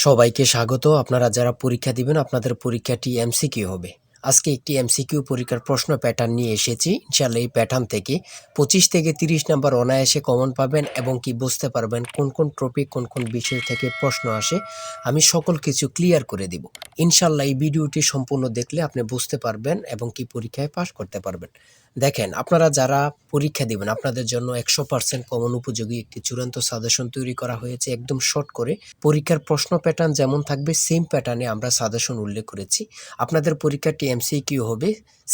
সবাইকে স্বাগত। আপনারা যারা পরীক্ষা দিবেন আপনাদের পরীক্ষাটি এমসিকিউ হবে। আজকে একটি এমসিকিউ পরীক্ষার প্রশ্ন প্যাটার্ন নিয়ে এসেছি। ইনশাআল্লাহ এই প্যাটার্ন থেকে 25 থেকে 30 নাম্বার অনায়াসে কমন পাবেন এবং কি বুঝতে পারবেন কোন কোন টপিক কোন কোন বিষয় থেকে প্রশ্ন আসে। আমি সকল কিছু ক্লিয়ার করে দিব। ইনশাআল্লাহ এই ভিডিওটি সম্পূর্ণ দেখলে আপনি বুঝতে পারবেন এবং কি পরীক্ষায় পাস করতে পারবেন। দেখেন, আপনারা যারা পরীক্ষা দিবেন আপনাদের জন্য 100% কমন উপযোগী একটি চূড়ান্ত সাজেশন তৈরি করা হয়েছে একদম শর্ট করে। পরীক্ষার প্রশ্ন প্যাটার্ন যেমন থাকবে সেম প্যাটার্নে আমরা সাজেশন উল্লেখ করেছি। আপনাদের পরীক্ষাটি এমসিকিউ হবে,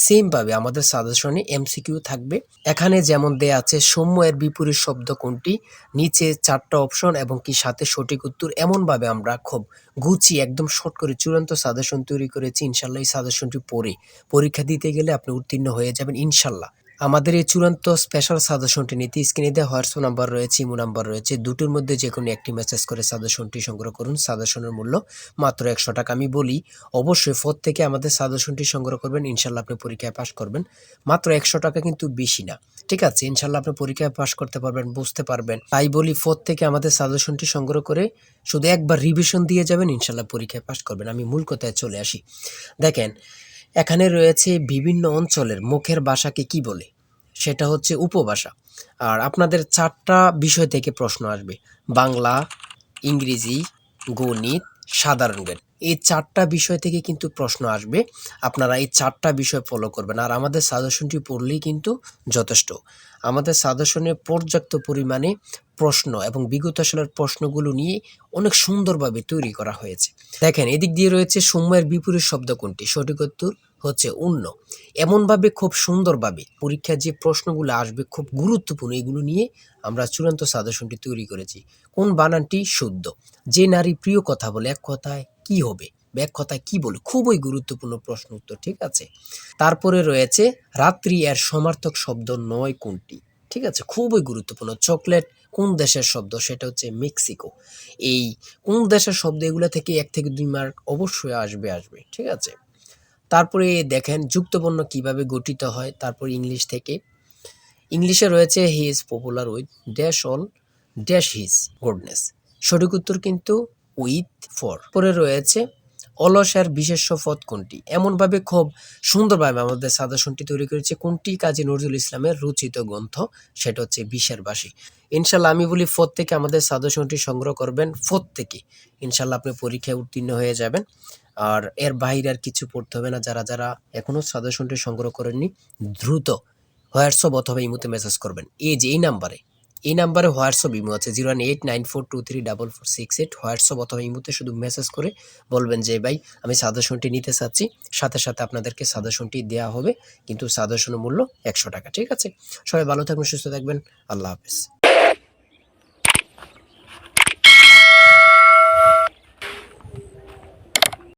সেমভাবে আমাদের সাজেশনে এমসিকিউ থাকবে। এখানে যেমন দেয়া আছে সৌম্য এর বিপরীত শব্দ কোনটি, নিচে 4টা অপশন এবং কি সাথে সঠিক উত্তর। এমনভাবে আমরা খুব গুছিয়ে একদম শর্ট করে চূড়ান্ত সাজেশন তৈরি করেছি। ইনশাল্লাহ এই সাজেশনটি পড়ে পরীক্ষা দিতে গেলে আপনি উত্তীর্ণ হয়ে যাবেন ইনশাল্লাহ। আমাদের এই চূড়ান্ত স্পেশাল সাজেশনটি নিতে স্ক্রিনে দেওয়া হোয়াটসঅ্যাপ নাম্বার রয়েছে, ইমো নাম্বার রয়েছে, দুটোর মধ্যে যে কোনো একটি মেসেজ করে সাজেশনটি সংগ্রহ করুন। সাজেশনের মূল্য মাত্র 100 টাকা। আমি বলি অবশ্যই ফোর থেকে আমাদের সাজেশনটি সংগ্রহ করবেন, ইনশাল্লাহ আপনি পরীক্ষায় পাস করবেন। মাত্র 100 টাকা, কিন্তু বেশি না। ঠিক আছে, ইনশাল্লাহ আপনি পরীক্ষায় পাস করতে পারবেন, বুঝতে পারবেন। তাই বলি ফোর থেকে আমাদের সাজেশনটি সংগ্রহ করে শুধু একবার রিভিশন দিয়ে যাবেন, ইনশাল্লাহ পরীক্ষায় পাস করবেন। আমি মূল কথায় চলে আসি। দেখেন, এখানে রয়েছে বিভিন্ন অঞ্চলের মুখের ভাষাকে কি বলে, সেটা হচ্ছে উপভাষা। আর আপনাদের 4টা বিষয় থেকে প্রশ্ন আসবে: বাংলা, ইংরেজি, গণিত, সাধারণ জ্ঞান। এই 4টা বিষয় থেকে কিন্তু প্রশ্ন আসবে। আপনারা এই 4টা বিষয় ফলো করবেন আর আমাদের সাজেশনটি পড়লেই কিন্তু যথেষ্ট। আমাদের সাজেশনে পর্যাপ্ত পরিমাণে প্রশ্ন এবং বিগত সালের প্রশ্নগুলো নিয়ে অনেক সুন্দরভাবে তৈরি করা হয়েছে। দেখেন, এদিক দিয়ে রয়েছে সৌম্যের বিপরীত শব্দ কোনটি, সঠিক উত্তর হচ্ছে অন্য। এমনভাবে খুব সুন্দরভাবে পরীক্ষায় যে প্রশ্নগুলো আসবে খুব গুরুত্বপূর্ণ, এগুলো নিয়ে আমরা চূড়ান্ত সাজেশনটি তৈরি করেছি। কোন বানানটি শুদ্ধ, যে নারী প্রিয় কথা বলে এক কথায় কি হবে, এক কথায় কি বলে, খুবই গুরুত্বপূর্ণ প্রশ্ন উত্তর। ঠিক আছে, তারপরে রয়েছে রাত্রি এর সমার্থক শব্দ নয় কোনটি। ঠিক আছে, খুবই গুরুত্বপূর্ণ। চকলেট কোন দেশের শব্দ, সেটা হচ্ছে মেক্সিকো। এই কোন দেশের শব্দ, এগুলো থেকে 1 থেকে 2 মার্ক অবশ্যই আসবে। ঠিক আছে, তারপরে দেখেন যুক্তবর্ণ কিভাবে গঠিত হয়। তারপর ইংলিশ থেকে, ইংলিশে রয়েছে he is popular with dash all dash his goodness. সঠিক উত্তর কিন্তু উইথ ফর। পরে রয়েছে অলসের বিশেষ্য পদ কোনটি। এমনভাবে খুব সুন্দরভাবে আমাদের সাজেশনটি তৈরি করেছে। কোনটি কাজী নজরুল ইসলামের রচিত গ্রন্থ, সেটা হচ্ছে বিশের বাসী। ইনশাল্লাহ আমি বলি ফোর থেকে আমাদের সাজেশনটি সংগ্রহ করবেন। ফোর থেকে ইনশাল্লাহ আপনি পরীক্ষায় উত্তীর্ণ হয়ে যাবেন। আর এর বাইরে আর কিছু পড়তে হবে না। যারা যারা এখনো সাজেশনটি সংগ্রহ করেননি, দ্রুত হোয়াটসঅ্যাপ অথবা ইমোতে মেসেজ করবেন। এই যে এই নাম্বারে হোয়াটসঅ্যাপ ইমো আছে 01894234468। হোয়াটসঅ্যাপ অথবা ইমোতে শুধু মেসেজ করে বলবেন যে ভাই আমি সাজেশনটি নিতে চাচ্ছি, সাথে সাথে আপনাদেরকে সাজেশনটি দেওয়া হবে, কিন্তু সাজেশনের মূল্য 100 টাকা। ঠিক আছে, সবাই ভালো থাকবেন, সুস্থ থাকবেন। আল্লাহ হাফেজ।